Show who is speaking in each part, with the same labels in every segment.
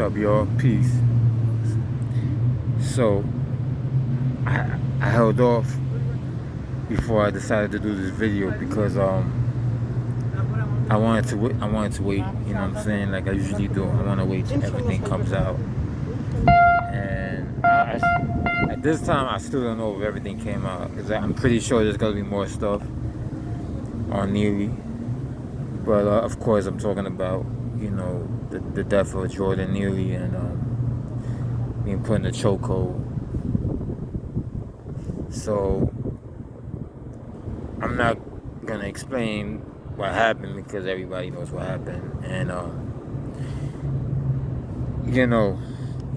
Speaker 1: up, y'all? Peace. So, I held off before I decided to do this video because I wanted to wait. You know what I'm saying? Like I usually do. I want to wait till everything comes out. And at this time, I still don't know if everything came out because I'm pretty sure there's gonna be more stuff on Nealy. But of course, I'm talking about the death of Jordan Nealy and being put in a chokehold. So I'm not gonna explain what happened because everybody knows what happened. And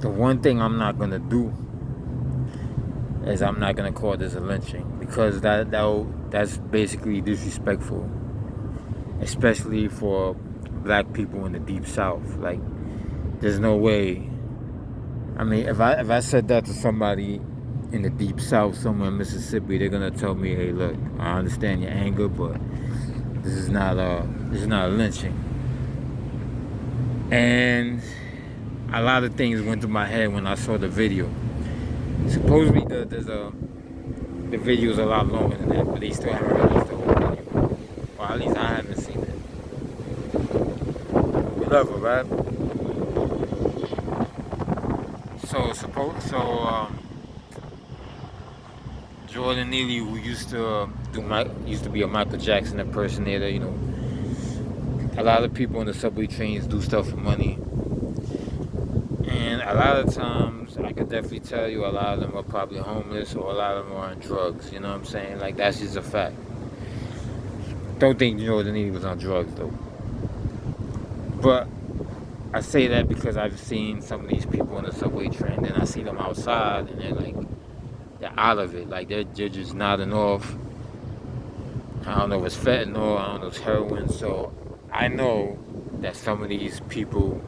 Speaker 1: the one thing I'm not gonna do is I'm not gonna call this a lynching because that's basically disrespectful, especially for black people in the deep south. Like, there's no way. I mean, if I said that to somebody in the deep south, somewhere in Mississippi, they're gonna tell me, "Hey, look, I understand your anger, but this is not a lynching." And a lot of things went through my head when I saw the video. Supposedly, the video is a lot longer than that, but they still haven't released the whole video. Or at least I haven't seen it. We love her, right? So Jordan Nealy, who used to be a Michael Jackson impersonator, a lot of people on the subway trains do stuff for money, and a lot of times I could definitely tell you a lot of them are probably homeless or a lot of them are on drugs. You know what I'm saying? Like, that's just a fact. Don't think Jordan Nealy was on drugs though, but I say that because I've seen some of these people on the subway train, and I see them outside, and they're out of it. Like, they're just nodding off. I don't know if it's fentanyl, I don't know if it's heroin. So I know that some of these people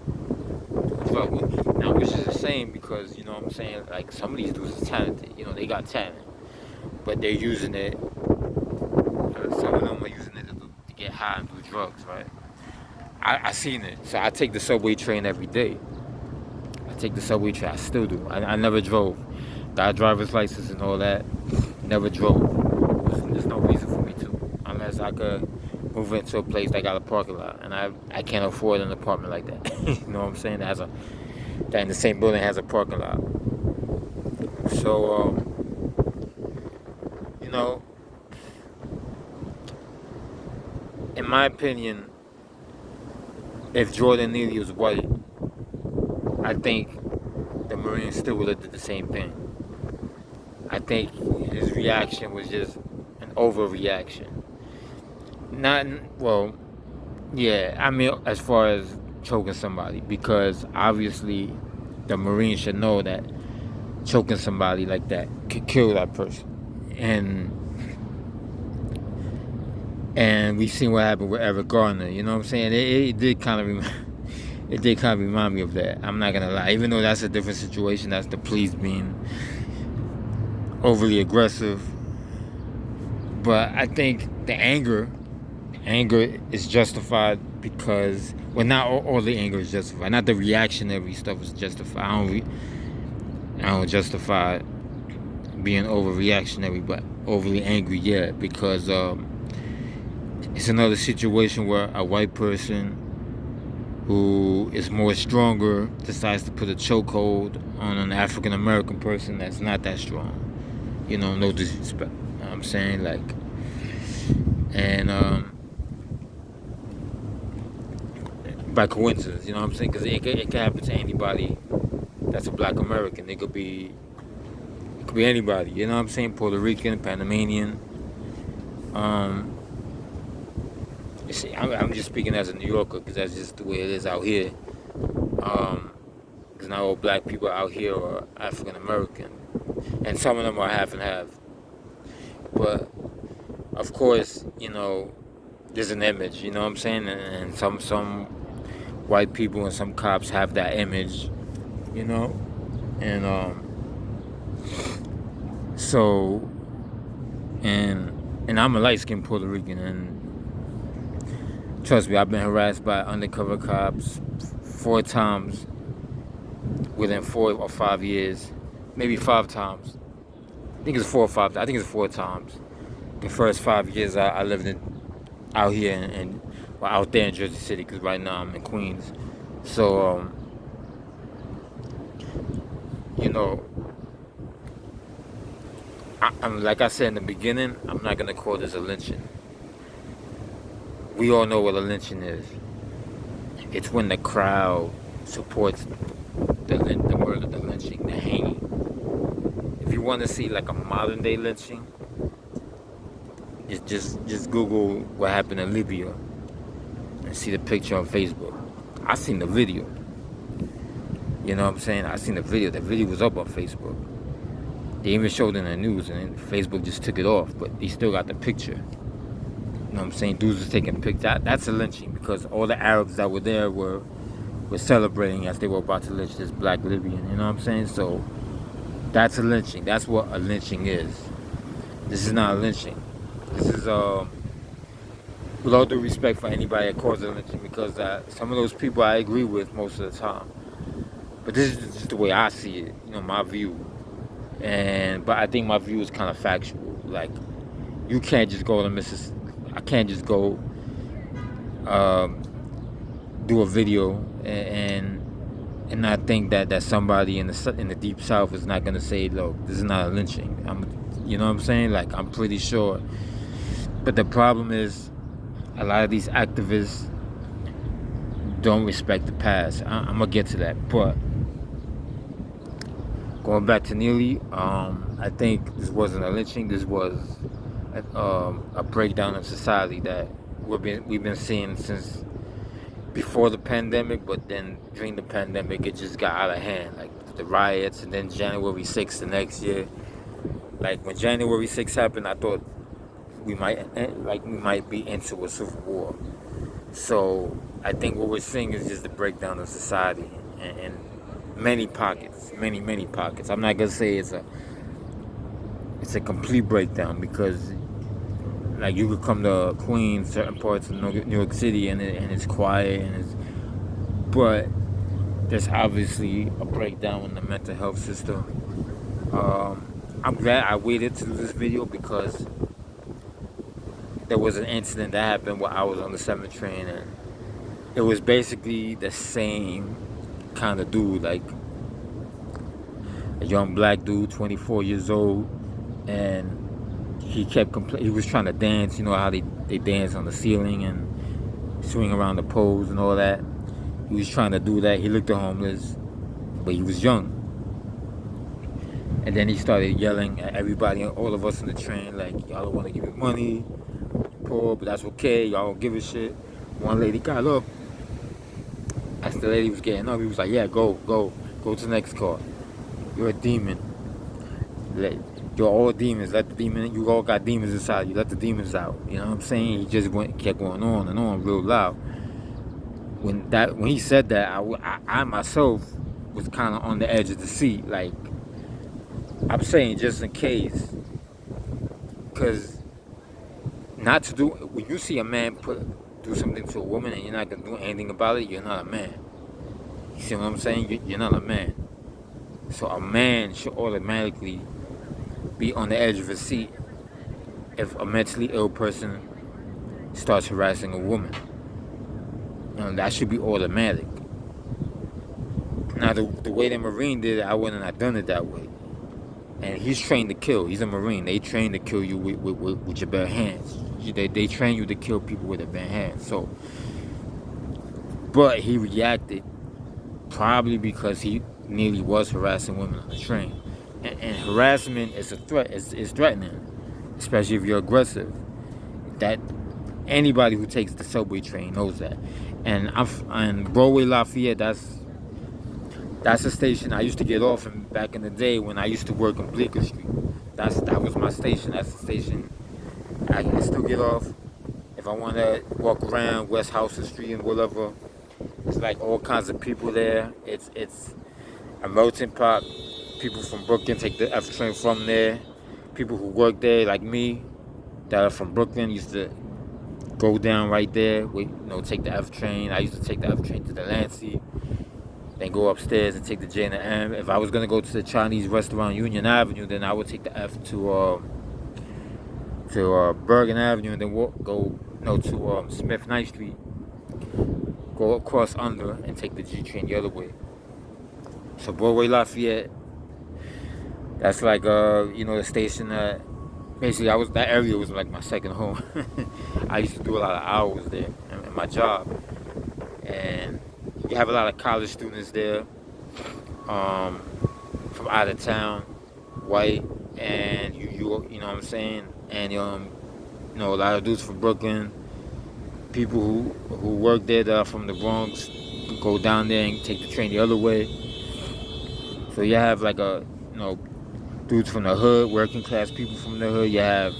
Speaker 1: do drugs. Now, which is a shame because, you know what I'm saying, like, some of these dudes are talented. They got talent, but they're using it. Some of them are using it to get high and do drugs, right? I seen it. So I take the subway train every day. I still do. I never drove. Got a driver's license and all that. Never drove. There's no reason for me to. Unless I could move into a place that got a parking lot. And I can't afford an apartment like that. You know what I'm saying? That in the same building has a parking lot. So, in my opinion, if Jordan Nealy was white, I think the Marines still would have did the same thing. I think his reaction was just an overreaction. I mean, as far as choking somebody, because obviously the Marines should know that choking somebody like that could kill that person. And we've seen what happened with Eric Garner. You know what I'm saying? It did kind of remind me of that. I'm not gonna lie. Even though that's a different situation, that's the police being overly aggressive. But I think the anger is justified because, well, not all the anger is justified. Not the reactionary stuff is justified. I don't justify being overreactionary, but overly angry, yeah, because it's another situation where a white person who is more stronger decides to put a chokehold on an African American person that's not that strong. No disrespect. You know what I'm saying? Like, and by coincidence, you know what I'm saying? Because it can happen to anybody that's a black American. It could be anybody. You know what I'm saying? Puerto Rican, Panamanian. I'm just speaking as a New Yorker because that's just the way it is out here. Because not all black people out here are African American, and some of them are half and half. But of course, there's an image. You know what I'm saying? And some white people and some cops have that image. And so, and I'm a light-skinned Puerto Rican, and trust me, I've been harassed by undercover cops 4 times within 4 or 5 years, maybe 5 times. I think it's 4 or 5. I think it's 4 times. The first 5 years I lived out here well, out there in Jersey City, because right now I'm in Queens. So you know, I'm like I said in the beginning, I'm not gonna call this a lynching. We all know what a lynching is. It's when the crowd supports the murder, the lynching, the hanging. If you want to see like a modern day lynching, just Google what happened in Libya and see the picture on Facebook. I seen the video. You know what I'm saying? I seen the video. The video was up on Facebook. They even showed it in the news, and Facebook just took it off. But they still got the picture. You know what I'm saying? Dudes was taking pictures. That's a lynching, because all the Arabs that were there were celebrating as they were about to lynch this black Libyan. You know what I'm saying? So that's a lynching. That's what a lynching is. This is not a lynching. This is with all due respect for anybody that calls it a lynching, because some of those people I agree with most of the time. But this is just the way I see it. You know, my view. But I think my view is kind of factual. Like, you can't just go to Mississippi. I can't just go do a video and not think that somebody in the deep south is not gonna say, look, this is not a lynching. You know what I'm saying? Like, I'm pretty sure. But the problem is, a lot of these activists don't respect the past. I'm gonna get to that. But going back to Nealy, I think this wasn't a lynching. This was a breakdown of society that we've been seeing since before the pandemic. But then during the pandemic, it just got out of hand. Like the riots, and then January 6th the next year. Like when January 6th happened, I thought we might be into a civil war. So I think what we're seeing is just the breakdown of society and many pockets, many pockets. I'm not gonna say it's a complete breakdown, because like you could come to Queens, certain parts of New York City, and it's quiet, but there's obviously a breakdown in the mental health system. I'm glad I waited to do this video, because there was an incident that happened while I was on the 7 train, and it was basically the same kind of dude, like a young black dude, 24 years old, and he kept he was trying to dance. You know how they dance on the ceiling and swing around the poles and all that. He was trying to do that. He looked homeless, but he was young. And then he started yelling at everybody, all of us on the train, like, y'all don't want to give me money, poor, but that's okay, y'all don't give a shit. One lady got up. As the lady was getting up, he was like, yeah, go to the next car. You're a demon. You're all demons. Let the demon, you all got demons inside you. Let the demons out. You know what I'm saying? He just kept going on and on real loud. When he said that, I myself was kind of on the edge of the seat. Like, I'm saying just in case. Because not to do, when you see a man do something to a woman and you're not going to do anything about it, you're not a man. You see what I'm saying? You're not a man. So a man should automatically be on the edge of his seat if a mentally ill person starts harassing a woman. You know, that should be automatic. Now, the way the Marine did it, I wouldn't have done it that way. And he's trained to kill. He's a Marine. They train to kill you with your bare hands. They train you to kill people with their bare hands. So, but he reacted probably because he nearly was harassing women on the train. And harassment is a threat. It's threatening, especially if you're aggressive. That anybody who takes the subway train knows that. And on Broadway Lafayette, that's a station I used to get off in back in the day when I used to work on Bleecker Street. That was my station. That's the station I can still get off if I want to walk around West Houston Street and whatever. It's like all kinds of people there. It's a melting pot. People from Brooklyn take the F train from there. People who work there, like me, that are from Brooklyn, used to go down right there. Take the F train. I used to take the F train to Delancey. then go upstairs and take the J and the M. If I was gonna go to the Chinese restaurant Union Avenue, then I would take the F to Bergen Avenue, and then go no to Smith Knight Street, go across under, and take the G train the other way. So Broadway Lafayette, that's like the station that basically that area was like my second home. I used to do a lot of hours there in my job, and you have a lot of college students there, from out of town, white, and you know what I'm saying, and a lot of dudes from Brooklyn, people who work there that are from the Bronx, go down there and take the train the other way. So you have like dudes from the hood, working class people from the hood. You have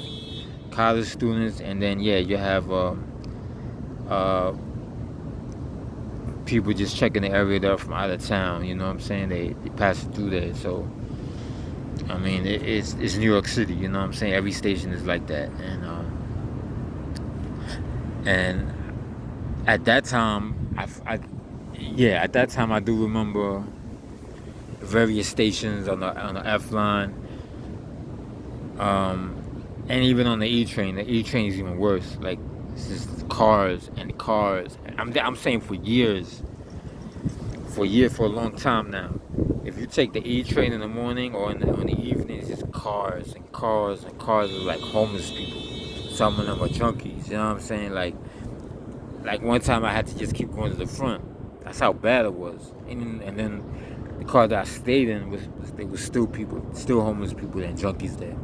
Speaker 1: college students, and then you have people just checking the area there from out of town. You know what I'm saying? They pass it through there. So I mean, it's New York City. You know what I'm saying? Every station is like that, and at that time, at that time I do remember various stations on the F line, and even on the E train. The E train is even worse. Like, it's just cars and cars. I'm saying for years, for a long time now. If you take the E train in the morning or in the evening, it's just cars and cars and cars of like homeless people. Some of them are junkies. You know what I'm saying? Like one time I had to just keep going to the front. That's how bad it was. And then the car that I stayed in was still homeless people and junkies there.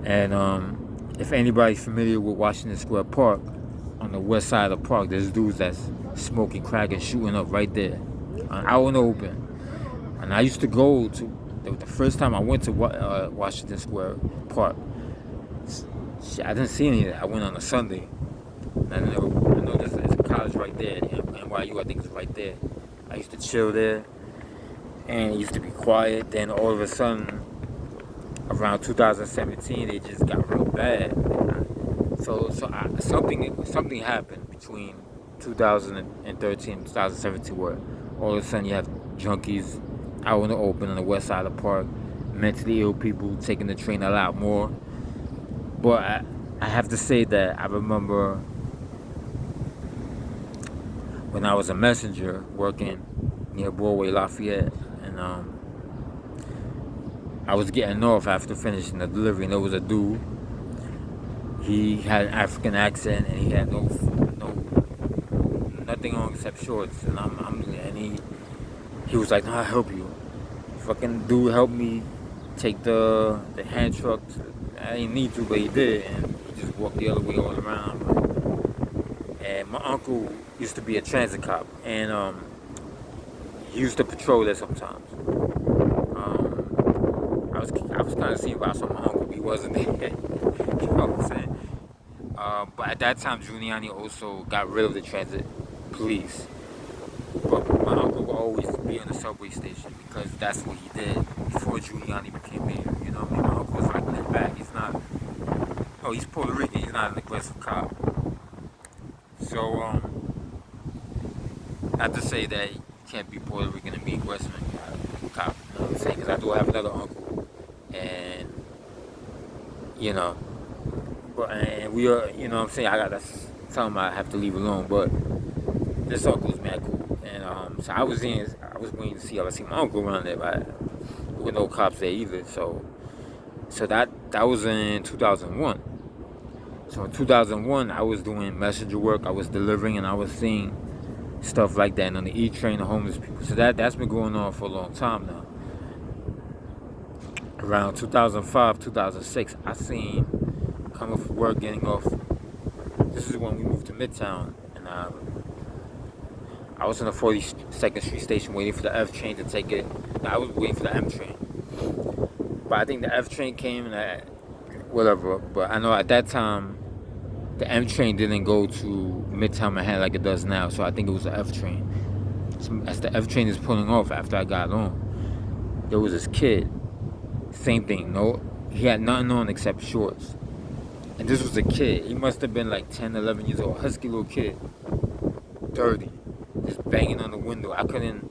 Speaker 1: And if anybody's familiar with Washington Square Park, on the west side of the park, there's dudes that's smoking crack and shooting up right there, out in the open. And I used to go to the first time I went to Washington Square Park. I didn't see any of that. I went on a Sunday. I know there's a college right there, NYU, I think it's right there. I used to chill there, and it used to be quiet. Then all of a sudden, around 2017, it just got real bad. So something happened between 2013 and 2017, where all of a sudden you have junkies out in the open on the west side of the park, mentally ill people taking the train a lot more. But I have to say that I remember when I was a messenger working near Broadway Lafayette, and I was getting off after finishing the delivery, and there was a dude. He had an African accent, and he had nothing on except shorts. And he was like, "No, I'll help you." Fucking dude helped me take the hand truck. I didn't need to, but he did, and he just walked the other way all around. And my uncle used to be a transit cop, and he used to patrol there sometimes. I was kind of seeing about some of my uncle, but he wasn't there. You know what I'm saying? But at that time, Giuliani also got rid of the transit police. But my uncle would always be in the subway station because that's what he did before Giuliani became mayor. You know what I mean? My uncle was like laid back. He's not. Oh, he's Puerto Rican. He's not an aggressive cop. So, not to say that you can't be Puerto Rican and be aggressive and cop. You know what I'm saying? Because I do have another uncle, and and we are. You know what I'm saying? I gotta tell him I have to leave alone, but this uncle's mad cool, and so I was waiting to see if I see my uncle around there, but with no cops there either. So that was in 2001. So in 2001, I was doing messenger work, I was delivering, and I was seeing stuff like that, and on the E train, the homeless people. So that's been going on for a long time now. Around 2005, 2006, I seen coming from work, getting off. This is when we moved to Midtown, and I was in the 42nd Street station waiting for the F train to take it. I was waiting for the M train. But I think the F train came and whatever. But I know at that time, the M train didn't go to Midtown Manhattan like it does now. So I think it was the F train. So as the F train is pulling off after I got on, there was this kid. Same thing. No, he had nothing on except shorts. And this was a kid. He must have been like 10, 11 years old. Husky little kid. Dirty. Just banging on the window. I couldn't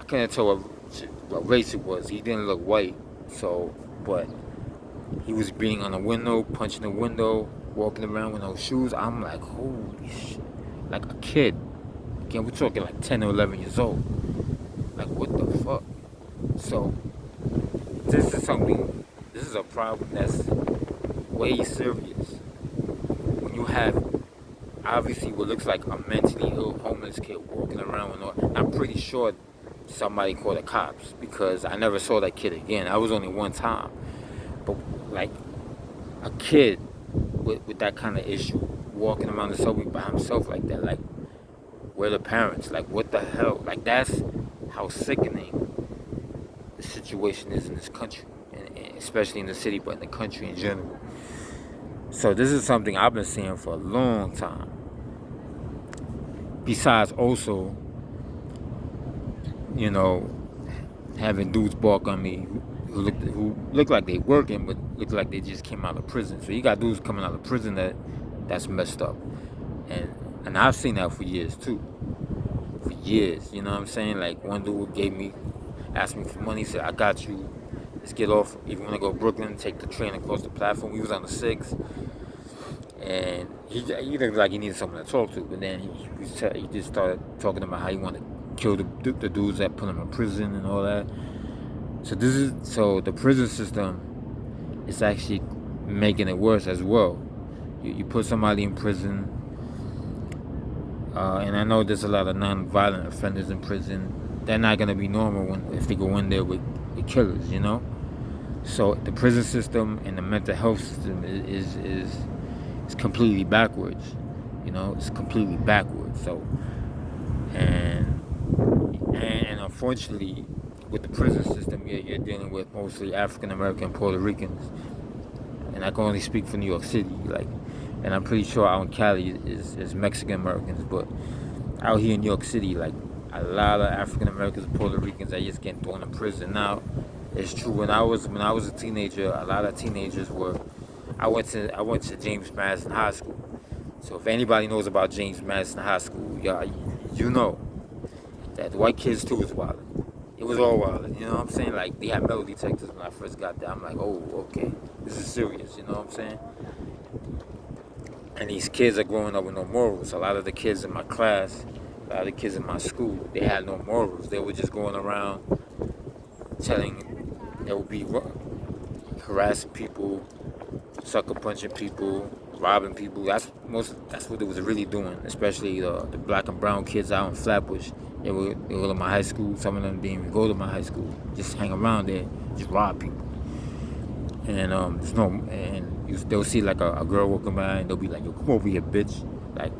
Speaker 1: couldn't tell what race it was. He didn't look white, so but he was beating on the window, punching the window, walking around with no shoes. I'm like, holy shit, like a kid. Again, we're talking like 10 or 11 years old. Like, what the fuck? So this is something. This is a problem that's way serious. When you have obviously what looks like a mentally ill homeless kid walking around with no, I'm pretty sure somebody called the cops because I never saw that kid again. I was only one time. But like a kid with that kind of issue walking around the subway by himself like that, like where the parents, like what the hell? Like that's how sickening the situation is in this country, and especially in the city, but in the country in general. So this is something I've been seeing for a long time. Besides also, you know, having dudes bark on me who look like they working, but look like they just came out of prison. So you got dudes coming out of prison that's messed up, and I've seen that for years too. For years, you know what I'm saying? Like one dude asked me for money, said I got you. Let's get off. If you want to go to Brooklyn, take the train across the platform. We was on the 6, and he looked like he needed someone to talk to. But then he just started talking about how he wanted to kill the dudes that put him in prison and all that. So the prison system is actually making it worse as well. You put somebody in prison, and I know there's a lot of non-violent offenders in prison. They're not gonna be normal if they go in there with killers, you know. So the prison system and the mental health system is completely backwards. You know, it's completely backwards. So and unfortunately, with the prison system, you're dealing with mostly African American, Puerto Ricans, and I can only speak for New York City. Like, and I'm pretty sure out in Cali is Mexican Americans, but out here in New York City, like a lot of African Americans, Puerto Ricans are just getting thrown in prison. Now, it's true. When I was a teenager, a lot of teenagers were. I went to James Madison High School. So if anybody knows about James Madison High School, you know that the white kids too was wild. It was all wild. You know what I'm saying? Like they had metal detectors when I first got there. I'm like, oh, okay, this is serious. You know what I'm saying? And these kids are growing up with no morals. A lot of the kids in my class, a lot of the kids in my school, they had no morals. They were just going around they would be harassing people, sucker punching people, robbing people. That's what they was really doing. Especially the black and brown kids out in Flatbush. They were to my high school. Some of them didn't even go to my high school. Just hang around there, just rob people. And they'll see like a girl walking by and they'll be like, yo, come over here, bitch. Like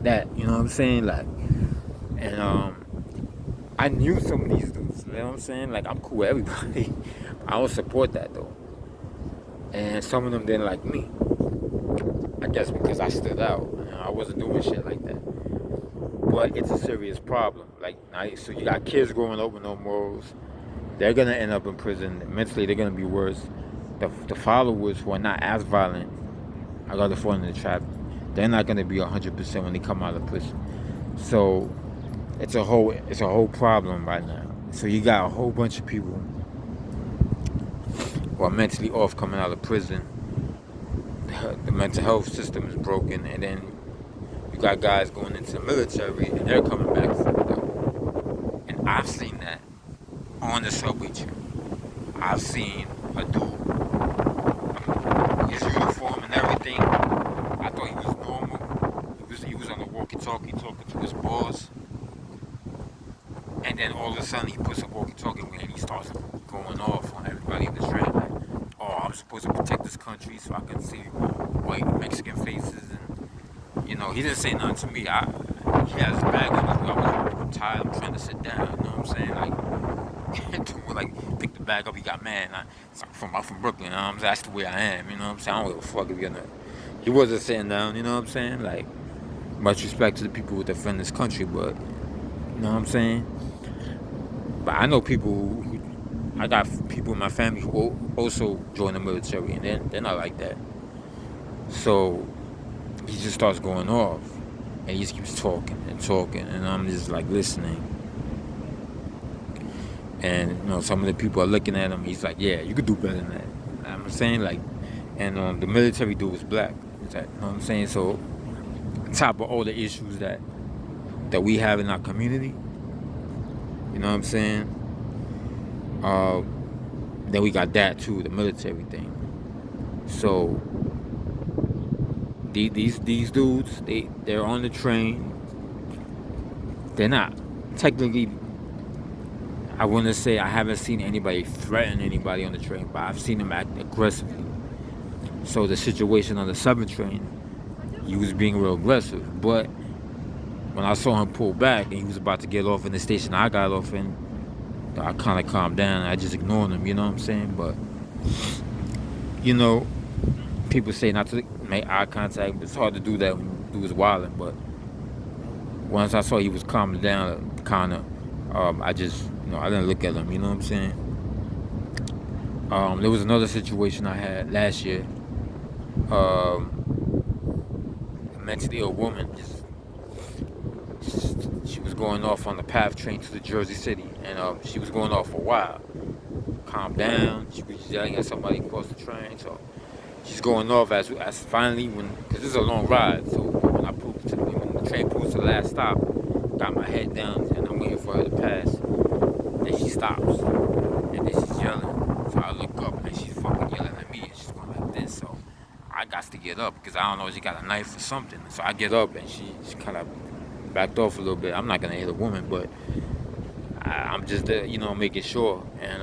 Speaker 1: that, you know what I'm saying? Like, and I knew some of these dudes, you know what I'm saying? Like, I'm cool with everybody. I don't support that though. And some of them didn't like me. I guess because I stood out. You know, I wasn't doing shit like that. But it's a serious problem. Like, so you got kids growing up with no morals. They're gonna end up in prison. Mentally, they're gonna be worse. The followers who are not as violent are gonna fall into the trap. They're not gonna be 100% when they come out of prison. So it's a whole problem right now. So you got a whole bunch of people who are mentally off coming out of prison. The mental health system is broken, and then you got guys going into the military and they're coming back fucked up. And I've seen that on the subway train. I've seen a dude, his uniform and everything. I thought he was normal. He was on the walkie-talkie talking to his boss. And then all of a sudden he puts a walkie-talkie in and he starts going off on everybody in the train. Like, oh, I'm supposed to protect this country so I can see white Mexican faces. And, you know, he didn't say nothing to me. He had his bag on his way. I'm tired. I'm trying to sit down. You know what I'm saying? Like pick the bag up. He got mad. I'm from Brooklyn. You know what I'm saying? That's the way I am. You know what I'm saying? I don't give a fuck if you're not. He wasn't sitting down. You know what I'm saying? Like, much respect to the people who defend this country, but you know what I'm saying? But I know I got people in my family who also join the military, and they're not like that. So he just starts going off, and he just keeps talking, and I'm just like listening. And some of the people are looking at him. He's like, yeah, you could do better than that. I'm saying, like, and the military dude was black. It's like, you know what I'm saying? So, on top of all the issues that we have in our community, you know what I'm saying? Uh, then we got that too, the military thing. So these dudes, they're on the train. They're not technically. I want to say I haven't seen anybody threaten anybody on the train, but I've seen them act aggressively. So the situation on the 7 train, he was being real aggressive. But when I saw him pull back and he was about to get off in the station I got off in, I kind of calmed down. I just ignored him, you know what I'm saying? But, you know, people say not to make eye contact, but it's hard to do that when you do his wilding. But once I saw he was calming down, kind of, I just, I didn't look at him, you know what I'm saying? There was another situation I had last year. A mentally ill woman, she was going off on the PATH train to the Jersey City, and she was going off for a while. Calm down. She was yelling at somebody across the train, so she's going off as finally because this is a long ride. So when when the train pulls to the last stop, got my head down and I'm waiting for her to pass. Then she stops, and then she's yelling. So I look up and she's fucking yelling at me, and she's going like this. So I got to get up because I don't know if she got a knife or something. So I get up and she kind of backed off a little bit. I'm not gonna hit a woman, but I'm just making sure. And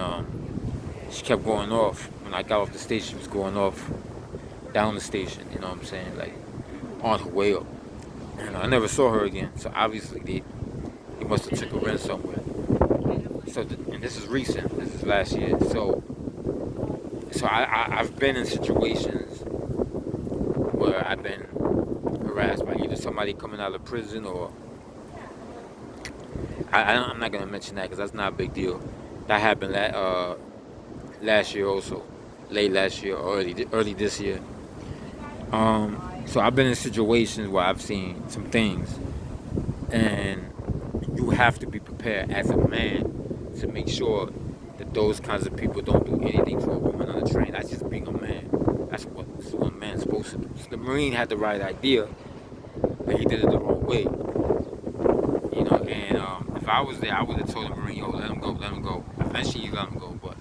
Speaker 1: she kept going off. When I got off the station, she was going off down the station. You know what I'm saying? Like on her way up. And I never saw her again. So obviously they must have took her in somewhere. So and this is recent. This is last year. So I've been in situations where I've been harassed by either somebody coming out of prison or I'm not gonna mention that because that's not a big deal. That happened last year also, late last year or early this year. So I've been in situations where I've seen some things, and you have to be prepared as a man to make sure that those kinds of people don't do anything to a woman on the train. That's just being a man. That's what a man's supposed to do. So the Marine had the right idea, but he did it the wrong way. And if I was there, I would have told the Marine, yo, let him go. Eventually, you let him go. But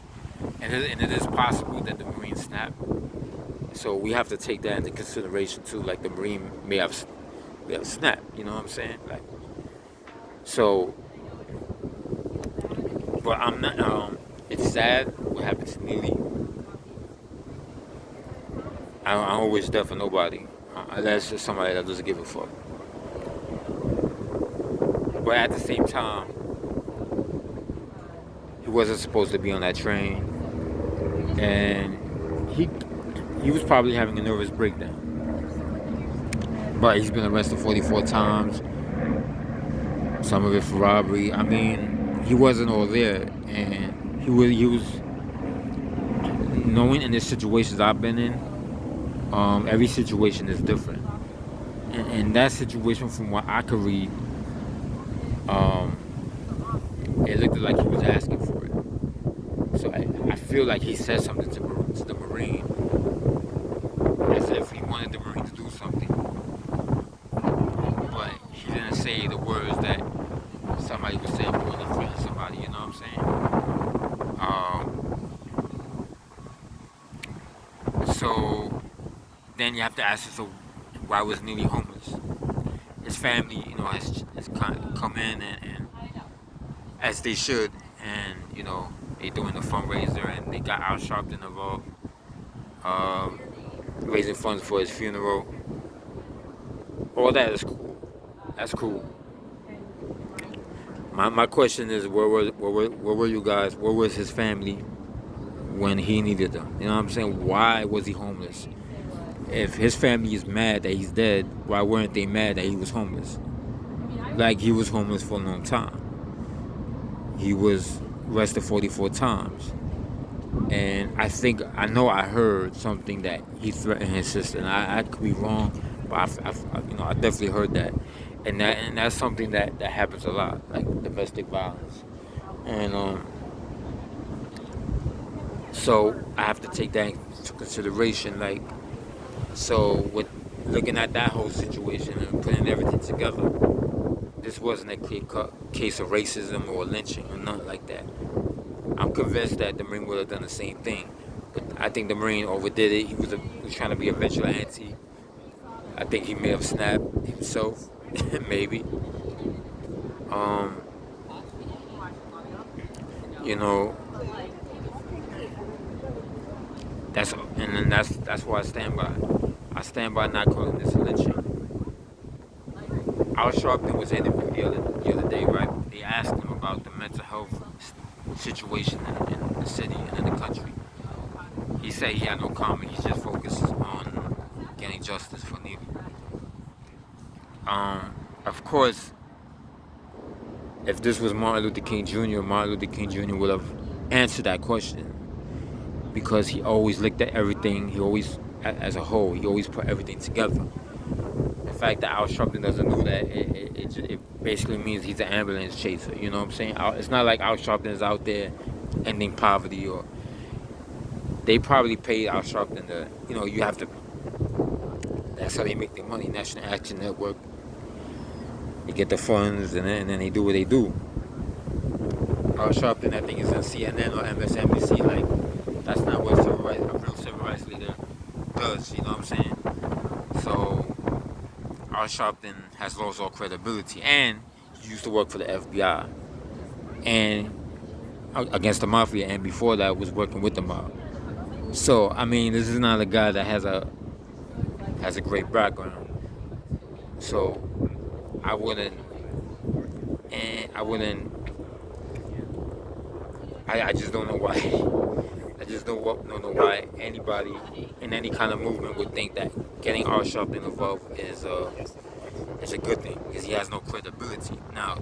Speaker 1: and it is possible that the Marine snapped. So we have to take that into consideration too. Like the Marine may have snapped. You know what I'm saying? Like so. But I'm not. It's sad what happened to Nealy. I don't wish death for nobody, unless it's somebody that doesn't give a fuck. But at the same time, he wasn't supposed to be on that train, and he was probably having a nervous breakdown. But he's been arrested 44 times, some of it for robbery. I mean, he wasn't all there, and he was knowing in the situations I've been in. Every situation is different, and that situation, from what I could read, it looked like he was asking for it. So I feel like he said something to the Marine as if he wanted the Marine to do something. But he didn't say the words that somebody was saying when he threatened somebody, you know what I'm saying? So then you have to ask yourself, why was Nealy homeless? His family, has come in and as they should, and they doing the fundraiser, and they got Al Sharpton involved, raising funds for his funeral. All that is cool. That's cool. My question is, where were you guys? Where was his family when he needed them? You know what I'm saying? Why was he homeless? If his family is mad that he's dead, why weren't they mad that he was homeless? Like, he was homeless for a long time. He was arrested 44 times. And I know I heard something that he threatened his sister. And I could be wrong, but I definitely heard that. And that's something that happens a lot, like domestic violence. And So I have to take that into consideration. Like, so with looking at that whole situation and putting everything together, this wasn't a clear cut case of racism or lynching or nothing like that. I'm convinced that the Marine would have done the same thing, but I think the Marine overdid it. He was trying to be a vigilante. I think he may have snapped himself, maybe. Um, you know, that's why I stand by. I stand by not calling this a lynching. Al Sharpton was interviewed the other day, right? They asked him about the mental health situation in the city and in the country. He said he had no comment. He just focuses on getting justice for Neely. Of course, if this was Martin Luther King Jr., Martin Luther King Jr. would have answered that question because he always looked at everything. He always, as a whole, he always put everything together. The fact that Al Sharpton doesn't do that, it basically means he's an ambulance chaser. You know what I'm saying? It's not like Al Sharpton is out there ending poverty, or they probably paid Al Sharpton to, you have to. That's how they make their money. National Action Network. They get the funds, and then they do what they do. Al Sharpton, I think, is on CNN or MSNBC. Like, that's not what a real civil rights leader does. You know what I'm saying? So Al Sharpton has lost all credibility, and he used to work for the FBI and against the mafia, and before that was working with the mob. So I mean, this is not a guy that has a great background. So I wouldn't, and I just don't know why. I just don't know why anybody in any kind of movement would think that getting Al Sharpton involved is a good thing, because he has no credibility. Now,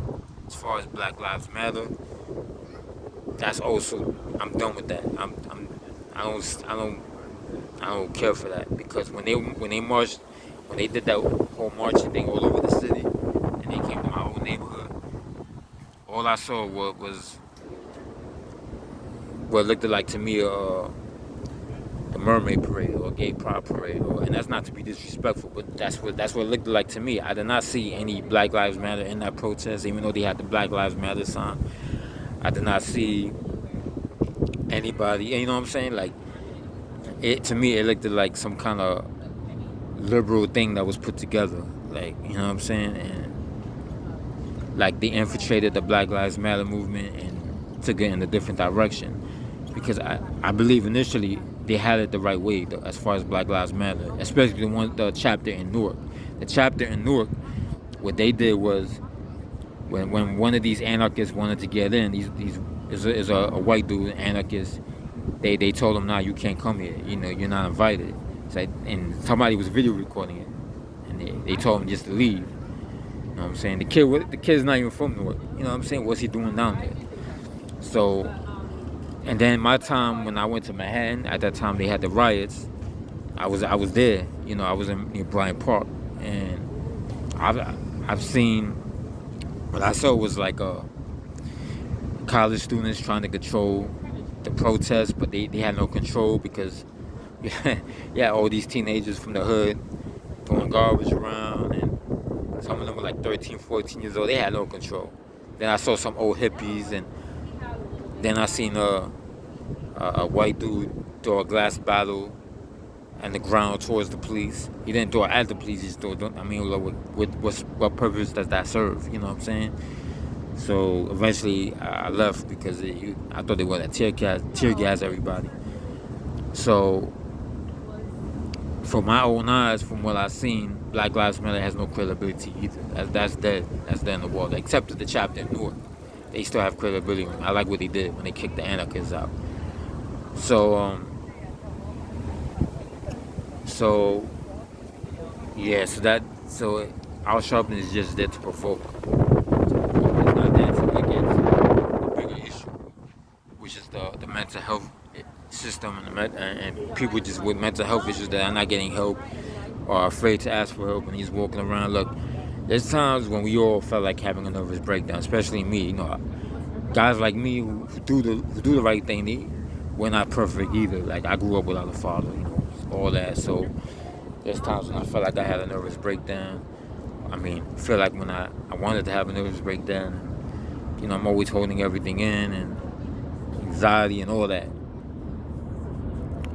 Speaker 1: as far as Black Lives Matter, that's also, I'm done with that. I don't care for that, because when they marched, when they did that whole marching thing all over the city, and they came to my old neighborhood, all I saw was what looked like to me the Mermaid Parade or Gay Pride Parade, and that's not to be disrespectful, but that's what it looked like to me. I did not see any Black Lives Matter in that protest, even though they had the Black Lives Matter sign. I did not see anybody. You know what I'm saying? Like, to me, it looked like some kind of liberal thing that was put together. Like, you know what I'm saying? And like, they infiltrated the Black Lives Matter movement and took it in a different direction. Because I believe initially they had it the right way, as far as Black Lives Matter, especially the chapter in Newark. The chapter in Newark, what they did was, when one of these anarchists wanted to get in, these is a white dude, anarchist. They told him, nah, you can't come here. You're not invited. So, and somebody was video recording it, and they told him just to leave. You know what I'm saying? The kid's not even from Newark. You know what I'm saying? What's he doing down there? So, and then my time when I went to Manhattan, at that time they had the riots. I was there. I was in Bryant Park, and I've seen, what I saw was like college students trying to control the protests, but they had no control, because yeah, all these teenagers from the hood throwing garbage around, and some of them were like 13, 14 years old. They had no control. Then I saw some old hippies, and then I seen a white dude throw a glass bottle on the ground towards the police. He didn't throw it at the police. He just threw it. I mean, what purpose does that serve? You know what I'm saying? So eventually I left, because I thought they were going to tear gas everybody. So from my own eyes, from what I've seen, Black Lives Matter has no credibility either. That's dead. That's dead in the water. Except for the chapter in Newark, they still have credibility. I like what they did when they kicked the anarchists out. So yeah. So Al Sharpton is just there to provoke. It's not there to look at the bigger issue, which is the mental health system, and people just with mental health issues that are not getting help or are afraid to ask for help, and he's walking around. Look, there's times when we all felt like having a nervous breakdown, especially me. Guys like me who do the right thing. we're not perfect either. Like, I grew up without a father, all that. So there's times when I felt like I had a nervous breakdown. I mean, feel like when I wanted to have a nervous breakdown. I'm always holding everything in and anxiety and all that.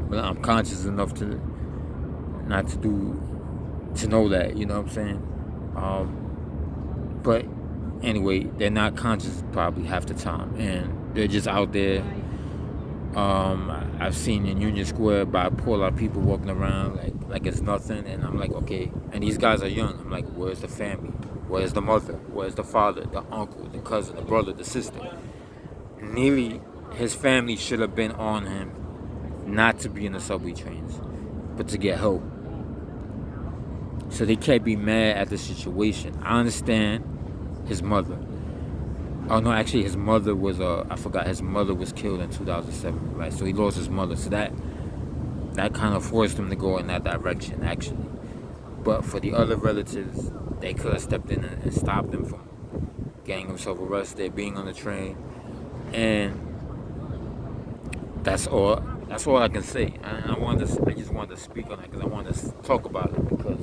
Speaker 1: But I'm conscious enough to not to know that, you know what I'm saying? But anyway, they're not conscious probably half the time, and they're just out there. I've seen in Union Square bipolar people walking around like it's nothing, and I'm like, okay. And these guys are young. I'm like, where's the family? Where's the mother? Where's the father? The uncle? The cousin? The brother? The sister? Nealy, his family should have been on him, not to be in the subway trains, but to get help. So they can't be mad at the situation. I understand his mother. Oh no, actually his mother was I forgot, his mother was killed in 2007, right? So he lost his mother. So that kind of forced him to go in that direction, actually. But for the other relatives, they could have stepped in and stopped him from getting himself arrested, being on the train, and that's all I can say. I just wanted to speak on that because I wanted to talk about it, because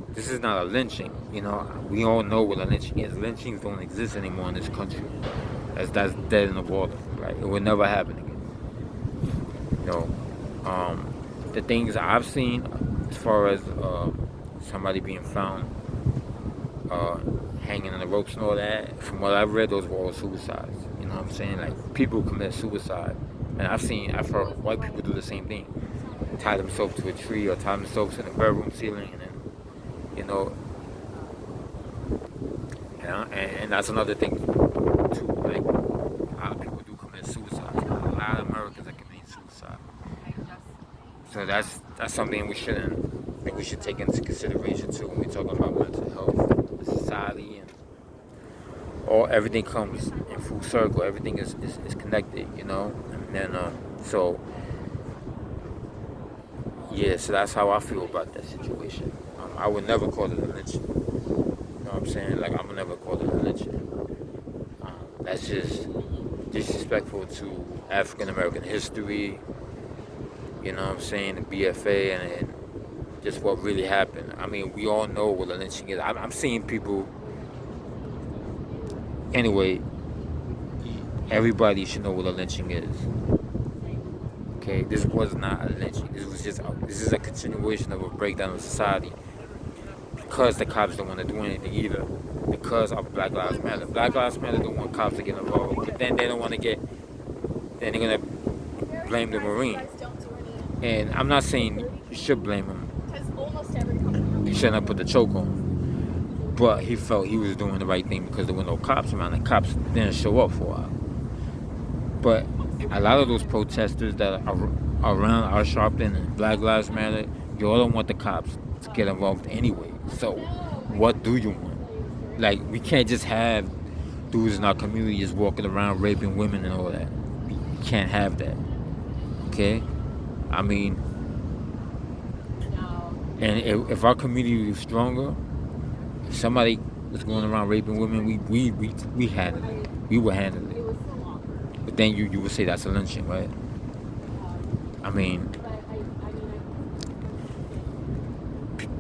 Speaker 1: this is not a lynching. We all know what a lynching is. Lynchings don't exist anymore in this country. That's dead in the water. Right? It will never happen again. The things I've seen, as far as somebody being found hanging on the ropes and all that, from what I've read, those were all suicides. You know what I'm saying? Like, people commit suicide, and I've heard white people do the same thing. Tie themselves to a tree or tie themselves in the bedroom ceiling, and then and that's another thing too. Like, a lot of people do commit suicide. A lot of Americans are committing suicide. So that's something we should take into consideration too when we're talking about mental health, the society, and everything comes in full circle. Everything is connected, And then so that's how I feel about that situation. I would never call it a lynching. You know what I'm saying? Like, I would never call it a lynching. That's just disrespectful to African American history. You know what I'm saying? The BFA and just what really happened. I mean, we all know what a lynching is. I'm seeing people. Anyway, everybody should know what a lynching is. Okay, this was not a lynching. This is a continuation of a breakdown of society. Because the cops don't want to do anything either. Because of Black Lives Matter. Black Lives Matter don't want cops to get involved. But then they don't want to then they're going to blame the Marine. And I'm not saying you should blame him. You shouldn't have put the choke on him. But he felt he was doing the right thing because there were no cops around. The cops didn't show up for a while. But a lot of those protesters that are around our Sharpton and Black Lives Matter, you all don't want the cops to get involved anyway. So what do you want? Like, we can't just have dudes in our community just walking around raping women and all that. We can't have that. Okay? I mean, and if our community was stronger, if somebody was going around raping women, we handled it. We would handle it. But then you would say that's a lynching, right? I mean,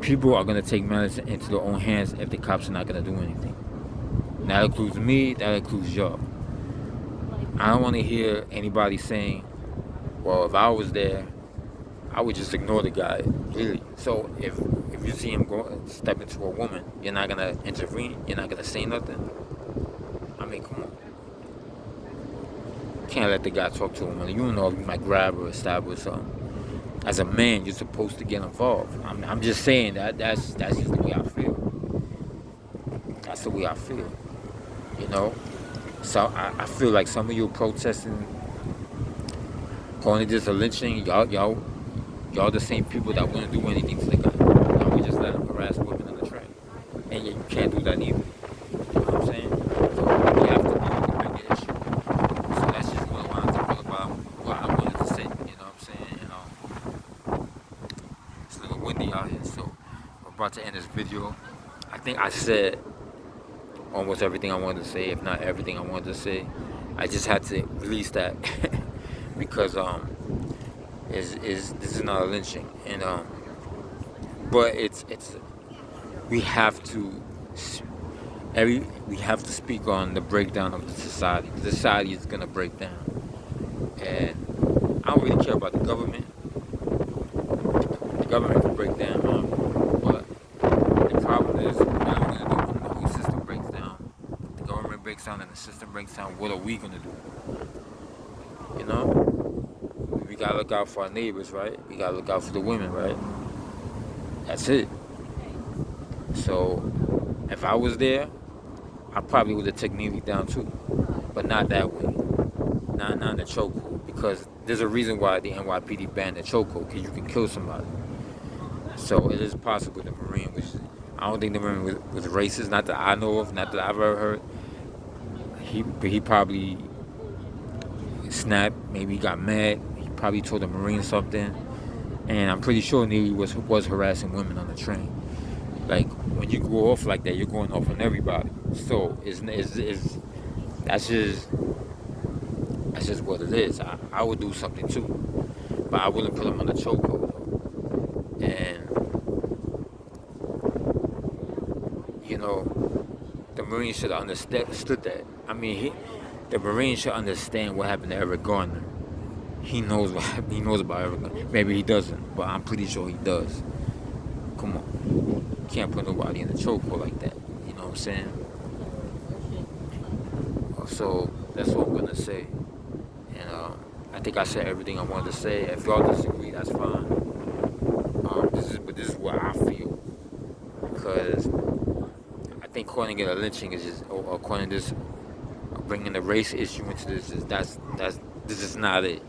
Speaker 1: people are going to take matters into their own hands if the cops are not going to do anything. And that includes me, that includes y'all. I don't want to hear anybody saying, well, if I was there, I would just ignore the guy, really. So if you see him step into a woman, you're not going to intervene? You're not going to say nothing? I mean, come on. You can't let the guy talk to a woman. You don't know if you might grab her or stab her or something. As a man, you're supposed to get involved. I'm just saying that's just the way I feel. That's the way I feel. So I feel like some of you protesting, calling this a lynching, y'all the same people that wouldn't do anything to the guy. Y'all would just let him harass women on the train. And you can't do that either. You know what I'm saying? So we have to deal with the bigger issue. So that's just what I wanted to talk about, what I wanted to say. You know what I'm saying? It's a little windy out here, so we're about to end this video. I think I said almost everything I wanted to say, if not everything I wanted to say. I just had to release that because is this is not a lynching, and but it's we have to we have to speak on the breakdown of the society. The society is gonna break down, and I don't really care about the government. The government can break down, but the problem is what are we gonna do when the whole system breaks down? The government breaks down and the system breaks down. What are we gonna do? You know, we gotta look out for our neighbors, right? We gotta look out for the women, right? That's it. So if I was there, I probably would have taken Neely down too, but not that way. Not in the chokehold, because there's a reason why the NYPD banned the chokehold, because you can kill somebody. So it is possible the Marine was. I don't think the Marine was racist. Not that I know of. Not that I've ever heard. He probably snapped. Maybe he got mad. He probably told the Marine something. And I'm pretty sure Neely was harassing women on the train. Like, when you go off like that, you're going off on everybody. So it's that's just what it is. I would do something too, but I wouldn't put him on the chokehold. And you know, the Marine should have understood that. I mean, the Marine should understand what happened to Eric Garner. He knows what happened. He knows about Eric Garner. Maybe he doesn't, but I'm pretty sure he does. Come on, you can't put nobody in the chokehold like that. You know what I'm saying? So that's what I'm gonna say. And I think I said everything I wanted to say. If y'all disagree, that's fine. This is what I feel, because I think calling it a lynching is just, or calling this, bringing the race issue into this this is not it.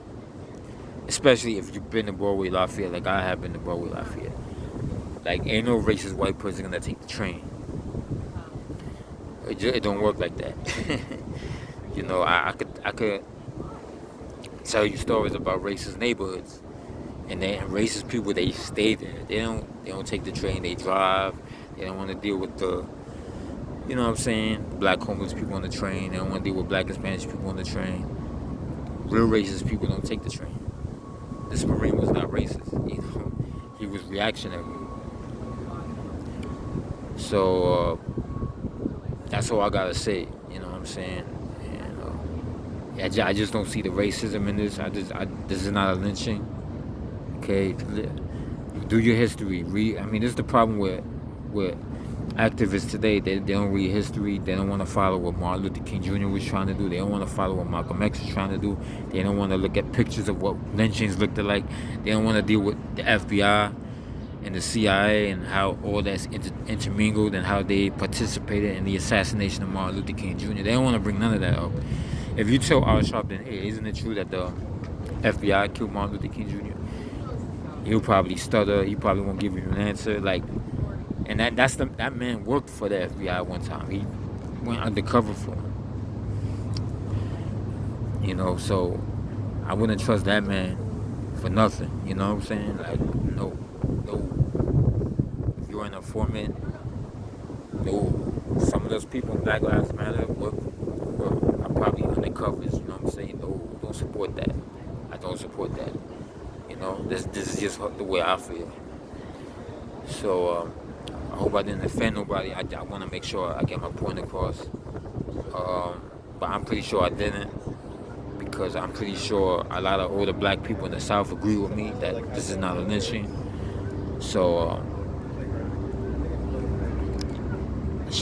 Speaker 1: Especially if you've been to Broadway Lafayette, like I have been to Broadway Lafayette. Like, ain't no racist white person gonna take the train. It don't work like that. You know, I could tell you stories about racist neighborhoods, and racist people, they stay there. They don't take the train. They drive. They don't want to deal with the, you know what I'm saying, black homeless people on the train. They don't want to deal with black and Spanish people on the train. Real racist people don't take the train. This Marine was not racist. You know, he was reactionary. So that's all I gotta say. You know what I'm saying? And I just don't see the racism in this. This is not a lynching. Okay, do your history. Read. I mean, this is the problem with activists today. They don't read history. They don't want to follow what Martin Luther King Jr. was trying to do. They don't want to follow what Malcolm X was trying to do. They don't want to look at pictures of what lynchings looked like. They don't want to deal with the FBI and the CIA and how all that's intermingled and how they participated in the assassination of Martin Luther King Jr. They don't want to bring none of that up. If you tell Al Sharpton, hey, isn't it true that the FBI killed Martin Luther King Jr.? He'll probably stutter. He probably won't give you an answer. Like, and that man worked for the FBI one time. He went undercover for him. You know, so I wouldn't trust that man for nothing. You know what I'm saying? Like, no. If you're an informant, no. Some of those people in Black Lives Matter are probably undercovers. You know what I'm saying? No, don't support that. I don't support that. You know, this is just the way I feel. So I hope I didn't offend nobody. I want to make sure I get my point across. But I'm pretty sure I didn't, because I'm pretty sure a lot of older black people in the South agree with me that this is not a lynching. So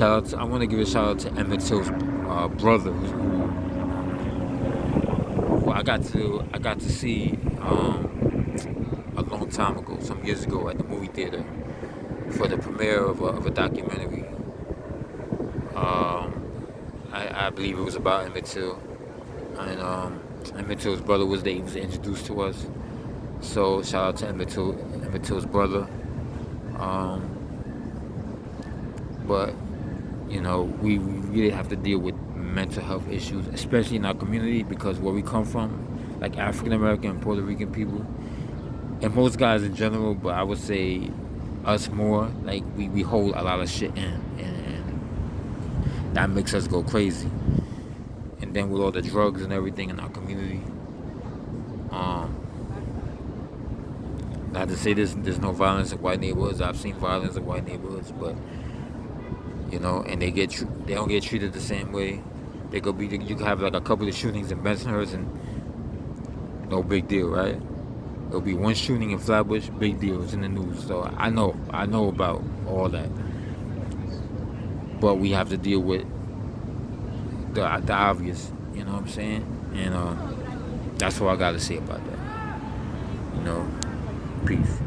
Speaker 1: I want to give a shout out to Emmett Till's brother, who I got to see a long time ago, some years ago, at the movie theater for the premiere of a documentary. I believe it was about Emmett Till, and Emmett Till's brother was there. He was introduced to us. So shout out to Emmett Till's brother. But you know, we really have to deal with mental health issues, especially in our community, because where we come from, like African American and Puerto Rican people, and most guys in general, but I would say us more, like we hold a lot of shit in, and that makes us go crazy. And then with all the drugs and everything in our community, Um, Not to say there's no violence in white neighborhoods. I've seen violence in white neighborhoods, but and they don't get treated the same way. They could be You could have like a couple of shootings in Bensonhurst and no big deal, right? There'll be one shooting in Flatbush, big deal. It's in the news. So I know about all that, but we have to deal with the obvious. You know what I'm saying? And that's all I gotta say about that. Peace.